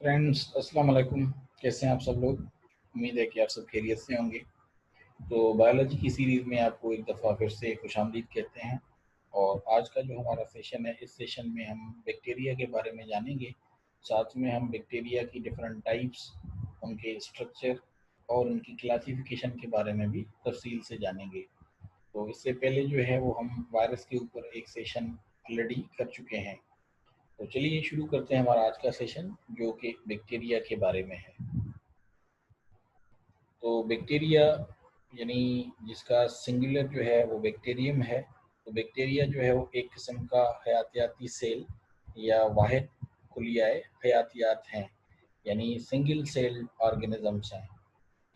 Friends अस्सलाम वालेकुम। कैसे हैं आप सब लोग? उम्मीद है कि आप सब खैरियत से होंगे। तो बायोलॉजी की सीरीज़ में आपको एक दफ़ा फिर से खुशामदीद कहते हैं। और आज का जो हमारा सेशन है, इस सेशन में हम बैक्टीरिया के बारे में जानेंगे। साथ में हम बैक्टीरिया की डिफरेंट टाइप्स, उनके स्ट्रक्चर और उनकी क्लासिफिकेशन के बारे में भी तफसील से जानेंगे। तो इससे पहले जो है वो हम वायरस के ऊपर एक सेशन ऑलरेडी कर चुके हैं। तो चलिए शुरू करते हैं हमारा आज का सेशन, जो कि बैक्टीरिया के बारे में है। तो बैक्टीरिया यानी जिसका सिंगुलर जो है वो बैक्टीरियम है। तो बैक्टीरिया जो है वो एक किस्म का हयातियाती सेल या वाहिद कुलियाए हयातियात हैं, यानी सिंगल सेल ऑर्गेनिजम्स हैं।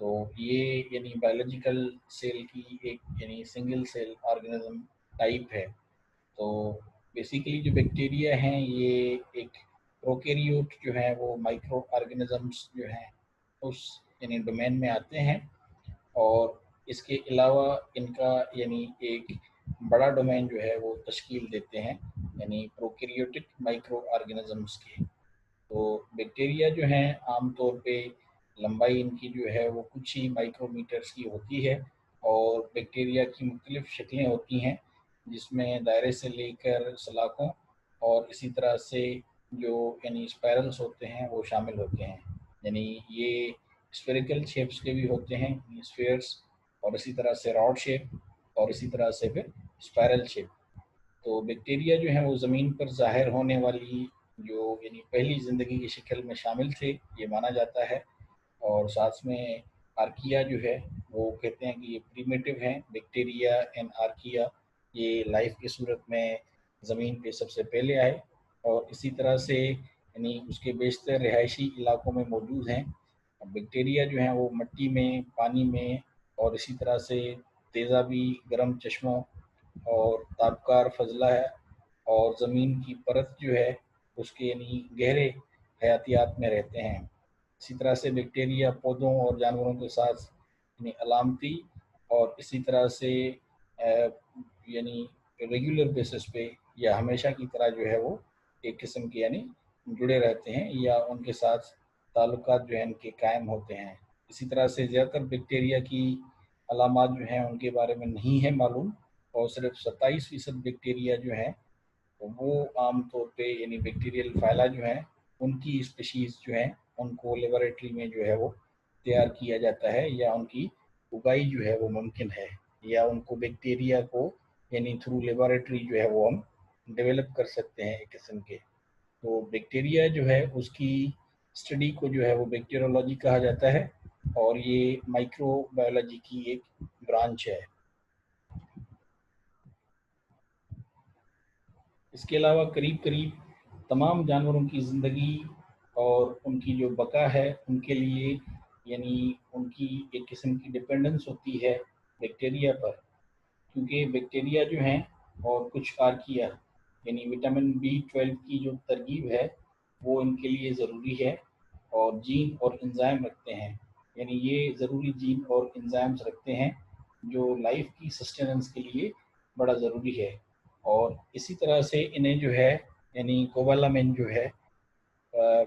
तो ये यानी बायोलॉजिकल सेल की एक यानी सिंगल सेल ऑर्गेनिज्म टाइप है। तो बेसिकली जो बैक्टीरिया हैं ये एक प्रोकैरियोट जो है वो माइक्रो ऑर्गेनिजम्स जो हैं उस यानी डोमेन में आते हैं। और इसके अलावा इनका यानी एक बड़ा डोमेन जो है वो तश्कील देते हैं, यानी प्रोकैरियोटिक माइक्रो ऑर्गेनिजम्स के। तो बैक्टीरिया जो हैं आमतौर पे लंबाई इनकी जो है वो कुछ ही माइक्रोमीटर्स की होती है। और बैक्टीरिया की मुख्तलिफ शक्लें होती हैं, जिसमें दायरे से लेकर सलाखों और इसी तरह से जो यानी स्पायरल्स होते हैं वो शामिल होते हैं। यानी ये स्फेरिकल शेप्स के भी होते हैं, स्फेयर्स, और इसी तरह से रॉड शेप, और इसी तरह से फिर स्पायरल शेप। तो बैक्टीरिया जो है वो ज़मीन पर ज़ाहिर होने वाली जो यानी पहली ज़िंदगी की शक्ल में शामिल थे, ये माना जाता है। और साथ में आर्किया जो है वो कहते हैं कि ये प्रीमेटिव हैं, बैक्टीरिया एंड आर्किया ये लाइफ की सूरत में ज़मीन पे सबसे पहले आए। और इसी तरह से यानी उसके बेशतर रिहायशी इलाकों में मौजूद हैं। बैक्टीरिया जो हैं वो मिट्टी में, पानी में, और इसी तरह से तेज़ाबी गर्म चश्मों और ताबकार फजला है और ज़मीन की परत जो है उसके यानी गहरे हयातियात में रहते हैं। इसी तरह से बैक्टीरिया पौधों और जानवरों के साथ यानी अलामती और इसी तरह से यानी रेगुलर बेसिस पे या हमेशा की तरह जो है वो एक किस्म के यानी जुड़े रहते हैं, या उनके साथ ताल्लुकात जो है इनके कायम होते हैं। इसी तरह से ज़्यादातर बैक्टीरिया की अलामात जो हैं उनके बारे में नहीं है मालूम। और सिर्फ 27% बैक्टीरिया जो हैं तो वो आम तौर पे यानी बैक्टीरियल फाइला जो हैं उनकी स्पीशीज़ जो हैं उनको लेबोरेटरी में जो है वो तैयार किया जाता है, या उनकी उगाई जो है वो मुमकिन है, या उनको बैक्टीरिया को यानी थ्रू लेबोरेटरी जो है वो हम डेवलप कर सकते हैं एक किस्म के। तो बैक्टीरिया जो है उसकी स्टडी को जो है वो बैक्टीरियोलॉजी कहा जाता है, और ये माइक्रोबायोलॉजी की एक ब्रांच है। इसके अलावा करीब करीब तमाम जानवरों की ज़िंदगी और उनकी जो बका है उनके लिए यानी उनकी एक किस्म की डिपेंडेंस होती है बैक्टीरिया पर। क्योंकि बैक्टीरिया जो हैं और कुछ आर्किया यानी विटामिन B12 की जो तरकीब है वो इनके लिए ज़रूरी है, और जीन और एंजाइम रखते हैं। यानी ये ज़रूरी जीन और एंजाइम्स रखते हैं जो लाइफ की सस्टेनेंस के लिए बड़ा ज़रूरी है। और इसी तरह से इन्हें जो है यानी कोबालामिन जो है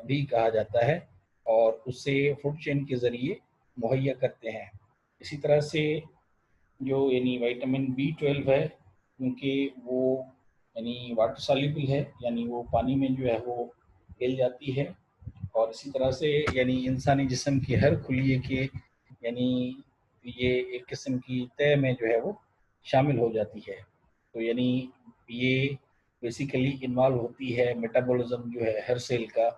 भी कहा जाता है, और उससे फूड चेन के ज़रिए मुहैया करते हैं। इसी तरह से जो यानी विटामिन B12 है, क्योंकि वो यानी वाटर सॉल्युबल है, यानी वो पानी में जो है वो मिल जाती है। और इसी तरह से यानी इंसानी जिस्म के हर खुलिए के यानी ये एक किस्म की तय में जो है वो शामिल हो जाती है। तो यानी ये बेसिकली इन्वॉल्व होती है मेटाबॉलिज्म जो है हर सेल का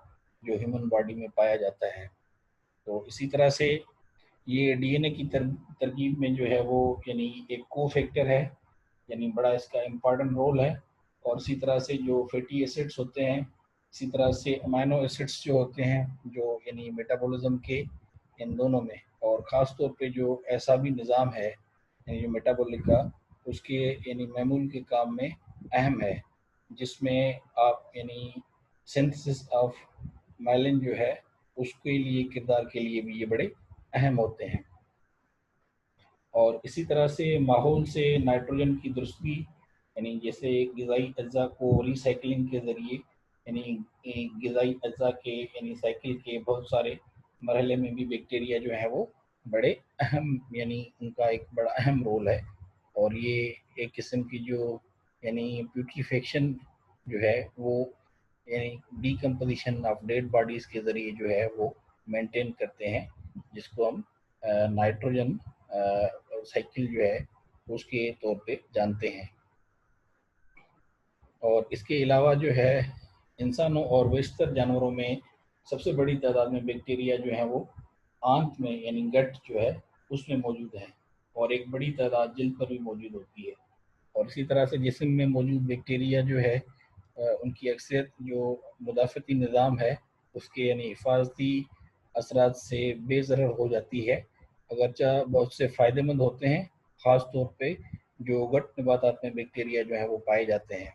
जो ह्यूमन बॉडी में पाया जाता है। तो इसी तरह से ये डीएनए की तरकीब में जो है वो यानी एक को फैक्टर है, यानी बड़ा इसका इम्पॉर्टेंट रोल है। और इसी तरह से जो फैटी एसिड्स होते हैं, इसी तरह से अमाइनो एसिड्स जो होते हैं जो यानी मेटाबॉलिज्म के इन दोनों में, और ख़ास तौर पे जो ऐसा भी निज़ाम है यानी जो मेटाबॉलिक का उसके यानी मैमूल के काम में अहम है, जिसमें आप यानी सिंथेसिस ऑफ माइलिन जो है उसके लिए किरदार के लिए भी ये बड़े अहम होते हैं। और इसी तरह से माहौल से नाइट्रोजन की दुरुस्तगी यानी जैसे ग़िज़ाई अज्जा को रिसाइकलिंग के ज़रिए यानी ग़िज़ाई अज़्ज़ा के यानी साइकिल के बहुत सारे मरहले में भी बैक्टीरिया जो है वो बड़े अहम, यानी उनका एक बड़ा अहम रोल है। और ये एक किस्म की जो यानी प्यूट्रीफेक्शन जो है वो यानी डीकम्पोजिशन ऑफ डेड बॉडीज़ के ज़रिए जो है वो मेंटेन करते हैं, जिसको हम नाइट्रोजन साइकिल जो है उसके तौर पे जानते हैं। और इसके अलावा जो है इंसानों और बेशतर जानवरों में सबसे बड़ी तादाद में बैक्टीरिया जो है वो आंत में यानी गट जो है उसमें मौजूद है, और एक बड़ी तादाद जल्द पर भी मौजूद होती है। और इसी तरह से जिस्म में मौजूद बैक्टीरिया जो है उनकी अक्सरियत जो मुदाफ़ती निज़ाम है उसके यानी हिफाजती असरात से बेज़रर हो जाती है, अगरचा बहुत से फ़ायदेमंद होते हैं, ख़ास तौर पे जो गट नबातात में बैक्टीरिया जो है वो पाए जाते हैं।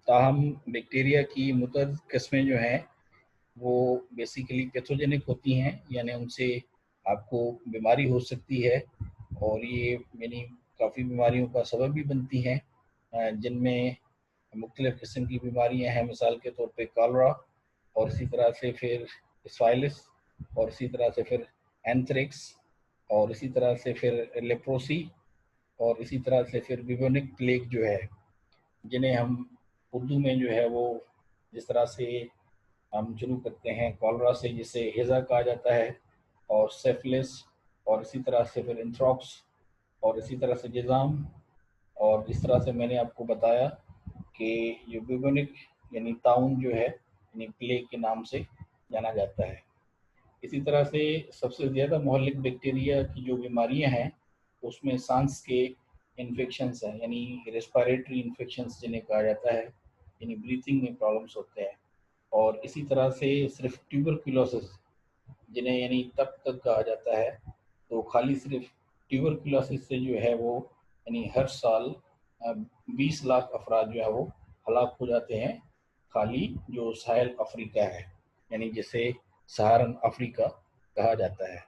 ताहम बैक्टीरिया की मुतअद्दिद किस्में जो हैं वो बेसिकली पैथोजेनिक होती हैं, यानी उनसे आपको बीमारी हो सकती है, और ये यानी काफ़ी बीमारियों का सबब भी बनती हैं, जिनमें मुख्तलिफ़ किस्म की बीमारियां हैं, मिसाल के तौर पे कॉलरा, और इसी तरह से फिर स्फाइलिस, और इसी तरह से फिर एंथ्रेक्स, और इसी तरह से फिर लेप्रोसी, और इसी तरह से फिर बिबोनिक प्लेग जो है, जिन्हें हम उर्दू में जो है वो जिस तरह से हम शुरू करते हैं कॉलरा से, जिसे हेज़ा कहा जाता है, और सेफलिस, और इसी तरह से फिर एंथ्रॉक्स, और इसी तरह से जिज़ाम, और इस तरह से मैंने आपको बताया कि ये ब्यूबोनिक यानी ताउन जो है यानी प्लेग के नाम से जाना जाता है। इसी तरह से सबसे ज़्यादा मोहल्लिक बैक्टीरिया की जो बीमारियां हैं उसमें सांस के इन्फेक्शंस हैं, यानी रेस्पिरेटरी इन्फेक्शंस जिन्हें कहा जाता है, यानी ब्रीथिंग में प्रॉब्लम्स होते हैं। और इसी तरह से सिर्फ ट्यूबरकुलोसिस जिन्हें यानी तक कहा जाता है, तो खाली सिर्फ ट्यूबरकुलोसिस से जो है वो यानी हर साल 20 लाख अफराद जो है वो हलाक हो जाते हैं, खाली जो साहिल अफ्रीका है, यानी जिसे सहारन अफ्रीका कहा जाता है।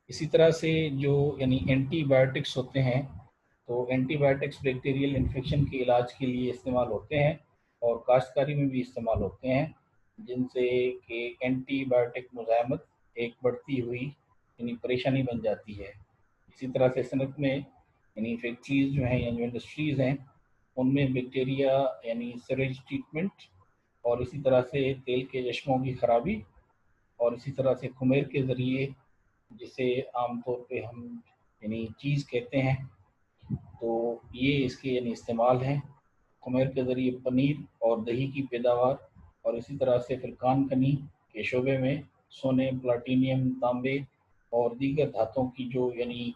इसी तरह से जो यानी एंटीबायोटिक्स होते हैं, तो एंटीबायोटिक्स बैक्टीरियल इन्फेक्शन के इलाज के लिए इस्तेमाल होते हैं और काश्तकारी में भी इस्तेमाल होते हैं, जिनसे कि एंटीबायोटिक मुज़ाहमत एक बढ़ती हुई यानी परेशानी बन जाती है। इसी तरह से सनत में यानी फैक्ट्रीज जो हैं या जो इंडस्ट्रीज़ हैं उनमें बैक्टीरिया यानी सीवेज ट्रीटमेंट, और इसी तरह से तेल के चश्मों की खराबी, और इसी तरह से खुमेर के ज़रिए, जिसे आमतौर पे हम यानी चीज़ कहते हैं, तो ये इसके यानी इस्तेमाल हैं। खुमेर के ज़रिए पनीर और दही की पैदावार, और इसी तरह से फिर कान कनी के शोबे में सोने, प्लाटीनियम, तांबे और दीगर धातुओं की जो यानी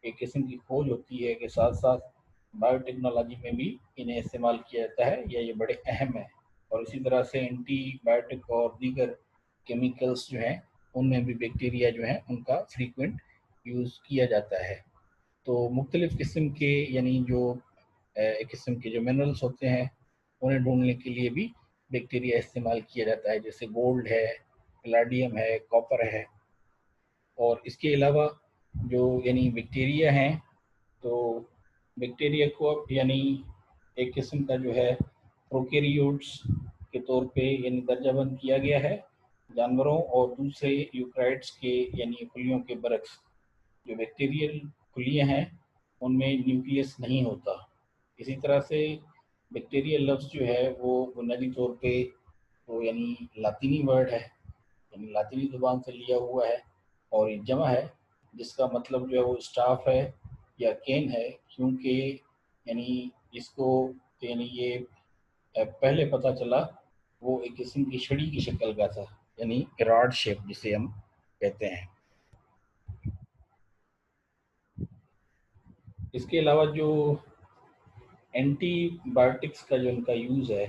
एक किस्म की खोज होती है, के साथ साथ बायोटेक्नोलॉजी में भी इन्हें इस्तेमाल किया जाता है, या ये बड़े अहम है। और इसी तरह से एंटीबायोटिक और दीगर केमिकल्स जो हैं उनमें भी बैक्टीरिया जो है उनका फ्रीक्वेंट यूज़ किया जाता है। तो मुख्तलिफ़ किस्म के यानी जो एक किस्म के जो मिनरल्स होते हैं उन्हें ढूंढने के लिए भी बैक्टीरिया इस्तेमाल किया जाता है, जैसे गोल्ड है, पैलाडियम है, कॉपर है। और इसके अलावा जो यानी बैक्टीरिया हैं, तो बैक्टीरिया को अब यानी एक किस्म का जो है प्रोकैरियोट्स के तौर पे यानी दर्जाबंद किया गया है, जानवरों और दूसरे यूकैरियोट्स के यानी खुलियों के बरक्स। जो बैक्टीरियल खुलियाँ हैं उनमें न्यूक्लियस नहीं होता। इसी तरह से बैक्टीरियल लफ्ज़ जो है वो बुनियादी तौर पे तो यानी लातीनी वर्ड है, यानी लातीनी ज़ुबान से लिया हुआ है, और ये जमा है जिसका मतलब जो है वो स्टाफ है या केन है, क्योंकि यानी इसको यानी ये पहले पता चला वो एक किस्म की छड़ी की शक्ल का था, यानी रॉड शेप जिसे हम कहते हैं। इसके अलावा जो एंटीबायोटिक्स का जो उनका यूज़ है,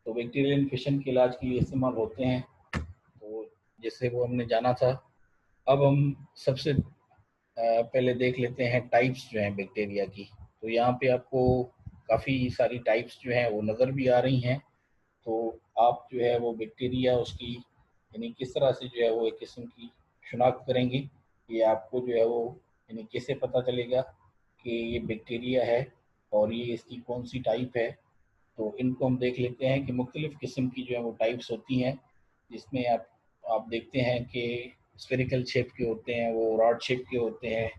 तो बैक्टीरियल इन्फेक्शन के इलाज के लिए इस्तेमाल होते हैं, तो जैसे वो हमने जाना था। अब हम सबसे पहले देख लेते हैं टाइप्स जो हैं बैक्टीरिया की। तो यहाँ पे आपको काफ़ी सारी टाइप्स जो हैं वो नज़र भी आ रही हैं, तो आप जो है वो बैक्टीरिया उसकी यानी किस तरह से जो है वो एक किस्म की शिनाख्त करेंगे, ये आपको जो है वो यानी कैसे पता चलेगा कि ये बैक्टीरिया है। और ये इसकी कौन सी टाइप है। तो इनको हम देख लेते हैं कि मुख्तलिफ़ किस्म की जो है वो टाइप्स होती हैं, जिसमें आप देखते हैं कि स्फेरिकल शेप के होते हैं, वो रॉड शेप के होते हैं,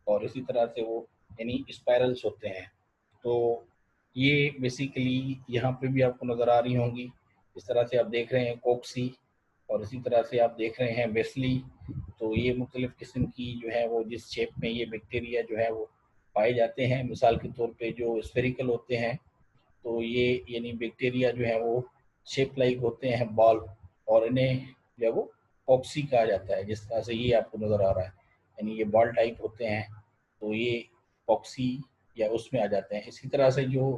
और इसी तरह से वो यानी स्पायरल्स होते हैं। तो ये बेसिकली यहाँ पे भी आपको नज़र आ रही होंगी। इस तरह से आप देख रहे हैं कोक्सी, और इसी तरह से आप देख रहे हैं वेस्ली। तो ये मुख्तलिफ़ किस्म की जो है वो जिस शेप में ये बैक्टीरिया जो है वो पाए जाते हैं, मिसाल के तौर पे जो स्फेरिकल होते हैं, तो ये यानी बैक्टीरिया जो है वो शेप लाइक होते हैं बॉल, और इन्हें जो है वो पॉक्सी कहा जाता है, जिस तरह से ये आपको नज़र आ रहा है, यानी ये बॉल टाइप होते हैं, तो ये पॉक्सी या उसमें आ जाते हैं। इसी तरह से जो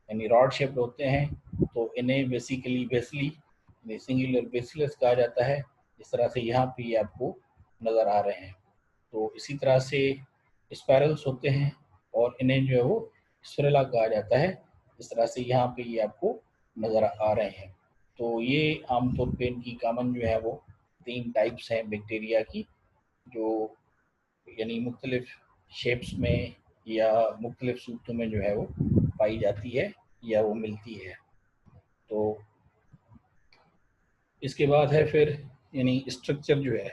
यानी रॉड शेप्ड होते हैं, तो इन्हें बेसिकली बेसली सिंगुलर बेसिलस कहा जाता है, जिस तरह से यहाँ पे ये आपको नज़र आ रहे हैं। तो इसी तरह से स्पायरल्स होते हैं, और इन्हें जो है वो स्पिरुला कहा जाता है, इस तरह से यहाँ पे ये आपको नज़र आ रहे हैं। तो ये आमतौर पे इनकी कॉमन जो है वो 3 टाइप्स हैं बैक्टीरिया की, जो यानी मुख्तलिफ शेप्स में या मुख्तलिफ सूरतों में जो है वो पाई जाती है या वो मिलती है। तो इसके बाद है फिर यानी स्ट्रक्चर जो है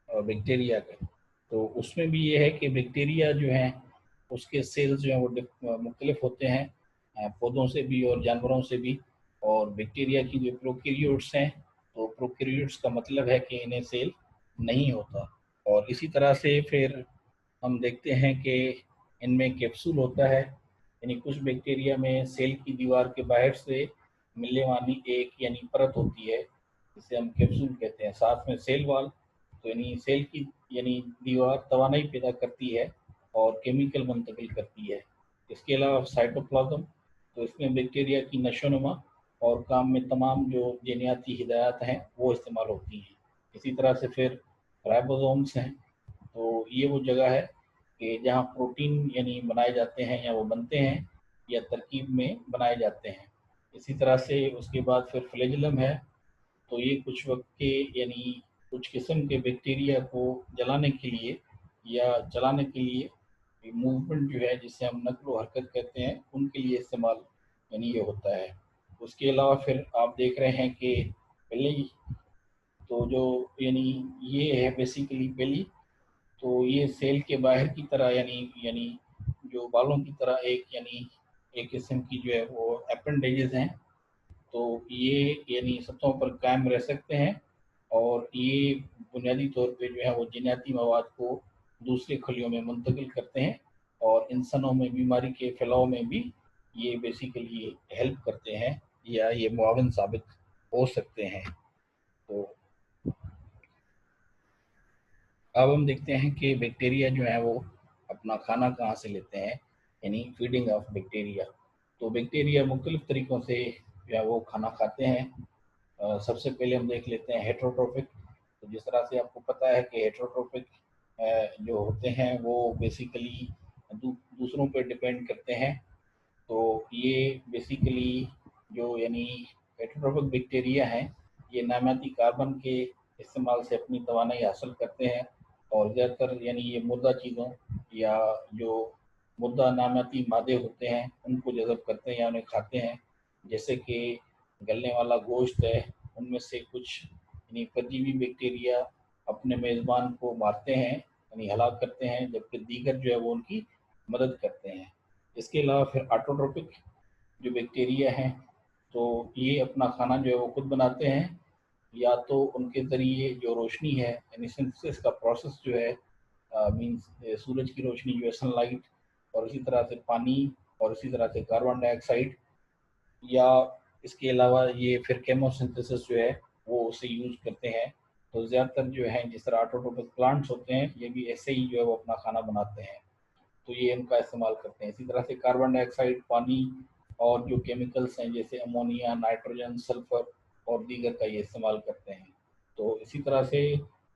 बैक्टीरिया का, तो उसमें भी ये है कि बैक्टीरिया जो हैं उसके सेल्स जो हैं वो मुख्तलिफ होते हैं, पौधों से भी और जानवरों से भी। और बैक्टीरिया की जो प्रोकैरियोट्स हैं, तो प्रोकैरियोट्स का मतलब है कि इन्हें सेल नहीं होता। और इसी तरह से फिर हम देखते हैं कि इनमें कैप्सूल होता है, यानी कुछ बैक्टीरिया में सेल की दीवार के बाहर से मिलने वाली एक यानी परत होती है, जिसे हम कैप्सूल कहते हैं। साथ में सेल वाल, तो यानी सेल की यानी दीवार तवानाई पैदा करती है और केमिकल मुंतकिल करती है। इसके अलावा साइटोप्लाज्म, तो इसमें बैक्टीरिया की नशोनुमा और काम में तमाम जो जीनियाती हिदायत हैं वो इस्तेमाल होती हैं। इसी तरह से फिर राइबोसोम्स हैं, तो ये वो जगह है कि जहाँ प्रोटीन यानी बनाए जाते हैं या वो बनते हैं या तरकीब में बनाए जाते हैं। इसी तरह से उसके बाद फिर फ्लैजेलम है, तो ये कुछ वक्त के यानी कुछ किस्म के बैक्टीरिया को जलाने के लिए या चलाने के लिए मूवमेंट जो है, जिसे हम नक्ल व हरकत कहते हैं, उनके लिए इस्तेमाल यानी ये होता है। उसके अलावा फिर आप देख रहे हैं कि पहले ही तो जो यानी ये है बेसिकली पहली, तो ये सेल के बाहर की तरह यानी यानी जो बालों की तरह एक यानी एक किस्म की जो है वो अपेंडेजेस हैं, तो ये यानी सतहों पर कायम रह सकते हैं, और ये बुनियादी तौर पे जो है वो जीनाती मवाद को दूसरे खलियों में मुंतकिल करते हैं, और इंसानों में बीमारी के फैलाव में भी ये बेसिकली हेल्प करते हैं या ये मुआविन साबित हो सकते हैं। तो अब हम देखते हैं कि बैक्टीरिया जो है वो अपना खाना कहाँ से लेते हैं, यानी फीडिंग ऑफ बैक्टीरिया। तो बैक्टीरिया मुख्तलिफ तरीक़ों से जो है वो खाना खाते हैं। सबसे पहले हम देख लेते हैं हेट्रोट्रोपिक। तो जिस तरह से आपको पता है कि हेट्रोट्रोपिक जो होते हैं वो बेसिकली दूसरों पर डिपेंड करते हैं। तो ये बेसिकली जो यानी हेट्रोट्रोपिक बैक्टीरिया हैं, ये नामियाती कार्बन के इस्तेमाल से अपनी तवानाई हासिल करते हैं, और ज़्यादातर यानी ये मुर्दा चीज़ों या जो मुर्दा नामियाती मादे होते हैं उनको जज़ब करते हैं या उन्हें खाते हैं। जैसे कि गलने वाला गोश्त है, उनमें से कुछ यानी परजीवी बैक्टीरिया अपने मेज़बान को मारते हैं यानी हलाक करते हैं, जबकि दीगर जो है वो उनकी मदद करते हैं। इसके अलावा फिर ऑटोट्रोपिक जो बैक्टीरिया हैं, तो ये अपना खाना जो है वो खुद बनाते हैं, या तो उनके ज़रिए जो रोशनी है यानी सिंथेसिस का प्रोसेस जो है, मीन्स सूरज की रोशनी जो है सनलाइट, और इसी तरह से पानी, और इसी तरह से कार्बन डाइऑक्साइड, या इसके अलावा ये फिर केमोसिंथेसिस जो है वो उसे यूज़ करते हैं। तो ज़्यादातर जो है जिस तरह ऑटोट्रोपिक प्लांट्स होते हैं, ये भी ऐसे ही जो है वो अपना खाना बनाते हैं, तो ये इनका इस्तेमाल करते हैं। इसी तरह से कार्बन डाइऑक्साइड, पानी, और जो केमिकल्स हैं जैसे अमोनिया, नाइट्रोजन, सल्फर और दीगर का ये इस्तेमाल करते हैं। तो इसी तरह से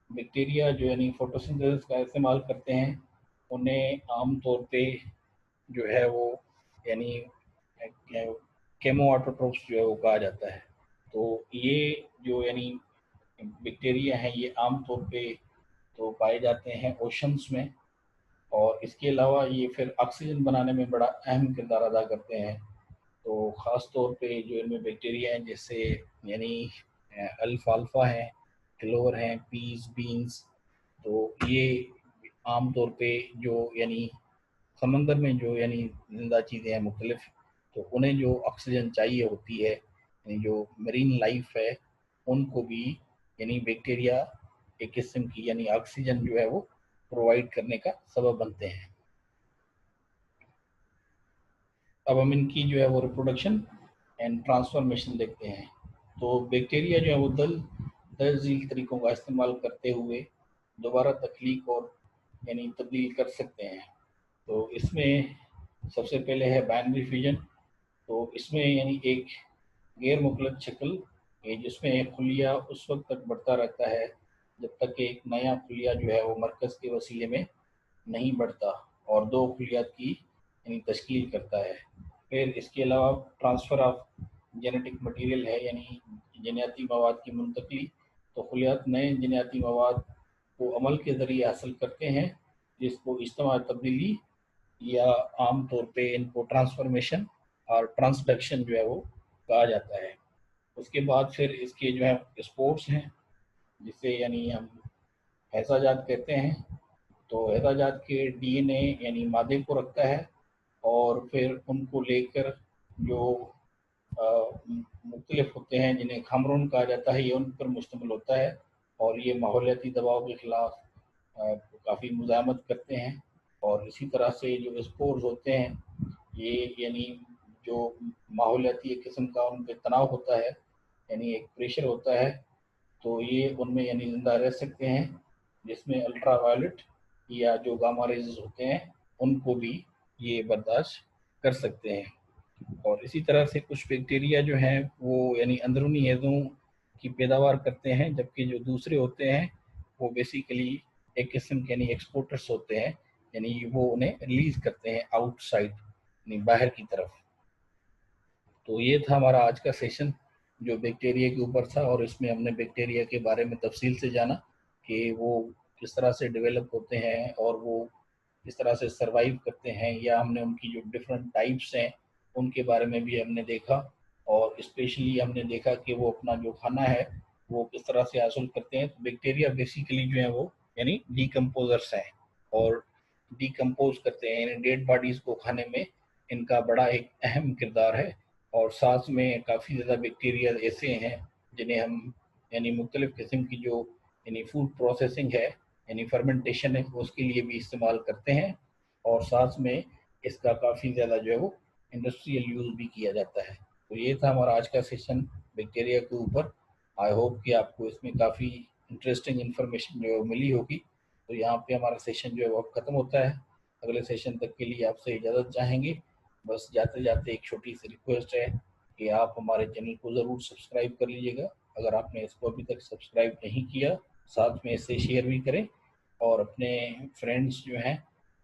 बैक्टीरिया जो यानी फोटोसिंथेसिस का इस्तेमाल करते हैं, उन्हें आम तौर पे जो है वो यानी केमो ऑटोट्रोप्स जो है वो कहा जाता है। तो ये जो यानी बैक्टीरिया हैं, ये आम तौर पे तो पाए जाते हैं ओशंस में, और इसके अलावा ये फिर ऑक्सीजन बनाने में बड़ा अहम किरदार अदा करते हैं। तो ख़ास तौर पे जो इनमें बैक्टीरिया हैं, जैसे यानी अल्फाल्फा हैं, क्लोवर हैं, पीस, बीन्स, तो ये आम तौर पे जो यानी समंदर में जो यानी जिंदा चीज़ें हैं मुख्तलिफ, तो उन्हें जो ऑक्सीजन चाहिए होती है, यानी जो मरीन लाइफ है, उनको भी यानी बैक्टीरिया एक किस्म की यानी ऑक्सीजन जो है वो प्रोवाइड करने का सबब बनते हैं। अब हम इनकी जो है वो रिप्रोडक्शन एंड ट्रांसफॉर्मेशन देखते हैं। तो बैक्टीरिया जो है वो दरअसल तरीक़ों का इस्तेमाल करते हुए दोबारा तख्लीक और यानी तब्दील कर सकते हैं। तो इसमें सबसे पहले है बाइनरी फ्यूजन। तो इसमें यानी एक गैर मुतलक शक्ल है जिसमें खुलिया उस वक्त तक बढ़ता रहता है जब तक कि एक नया खुलिया जो है वो मरकज़ के वसीले में नहीं बढ़ता और दो खुलियात की यानी तश्कील करता है। फिर इसके अलावा ट्रांसफ़र ऑफ जेनेटिक मटीरियल है, यानी जनियाती मवाद की मुंतकली। तो खुलियात नए जनियाती मवाद को अमल के ज़रिए हासिल करते हैं, जिसको इज्तिमा तब्दीली या आम तौर पे इनको ट्रांसफॉर्मेशन और ट्रांसडक्शन जो है वो कहा जाता है। उसके बाद फिर इसके जो है स्पोर्ट्स हैं, जिसे यानी हम हैज़ाजात कहते हैं। तो हैज़ाजात के डीएनए यानी मादे को रखता है और फिर उनको लेकर जो मुख्तलिफ होते हैं जिन्हें खामरून कहा जाता है, ये उन पर मुश्तमिल होता है और ये माहौलियाती दबाव के ख़िलाफ़ काफ़ी मुज़ाहमत करते हैं। और इसी तरह से जो स्पोर्स होते हैं ये यानी जो माहौलियाती एक किस्म का उन पे तनाव होता है, यानी एक प्रेशर होता है, तो ये उनमें यानी ज़िंदा रह सकते हैं, जिसमें अल्ट्रा वायलेट या जो गामा रेज़ होते हैं उनको भी ये बर्दाश्त कर सकते हैं। और इसी तरह से कुछ बैक्टीरिया जो हैं वो यानी अंदरूनी हैज़ों की पैदावार करते हैं, जबकि जो दूसरे होते हैं वो बेसिकली एक किस्म के यानी एक्सपोर्टर्स होते हैं, यानी वो उन्हें रिलीज़ करते हैं आउटसाइड यानी बाहर की तरफ। तो ये था हमारा आज का सेशन जो बैक्टीरिया के ऊपर था, और इसमें हमने बैक्टीरिया के बारे में तफसील से जाना कि वो किस तरह से डेवलप होते हैं और वो किस तरह से सर्वाइव करते हैं, या हमने उनकी जो डिफरेंट टाइप्स हैं उनके बारे में भी हमने देखा। और स्पेशली हमने देखा कि वो अपना जो खाना है वो किस तरह से हासिल करते हैं। तो बैक्टीरिया बेसिकली जो है वो यानी डीकम्पोजर्स हैं और डीकम्पोज करते हैं, यानी डेड बॉडीज़ को खाने में इनका बड़ा एक अहम किरदार है। और साथ में काफ़ी ज़्यादा बैक्टीरिया ऐसे हैं जिन्हें हम यानी मुख्तलिफ़ किस्म की जो यानी फूड प्रोसेसिंग है यानी फर्मेंटेशन है उसके लिए भी इस्तेमाल करते हैं, और साथ में इसका काफ़ी ज़्यादा जो है वो इंडस्ट्रियल यूज़ भी किया जाता है। तो ये था हमारा आज का सेशन बैक्टीरिया के ऊपर। आई होप कि आपको इसमें काफ़ी इंटरेस्टिंग इन्फॉर्मेशन जो है वो मिली होगी। तो यहाँ पे हमारा सेशन जो है वो अब ख़त्म होता है। अगले सेशन तक के लिए आपसे इजाज़त चाहेंगे। बस जाते जाते एक छोटी सी रिक्वेस्ट है कि आप हमारे चैनल को ज़रूर सब्सक्राइब कर लीजिएगा, अगर आपने इसको अभी तक सब्सक्राइब नहीं किया। साथ में इसे शेयर भी करें और अपने फ्रेंड्स जो हैं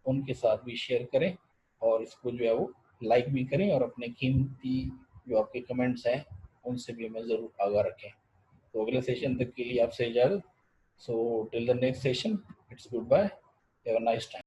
उनके साथ भी शेयर करें, और इसको जो है वो लाइक भी करें, और अपने कीमती जो आपके कमेंट्स हैं उनसे भी हमें ज़रूर आगाह रखें। तो अगले सेशन तक के लिए आपसे इजाज़त। So till the next session, it's goodbye, have a nice time.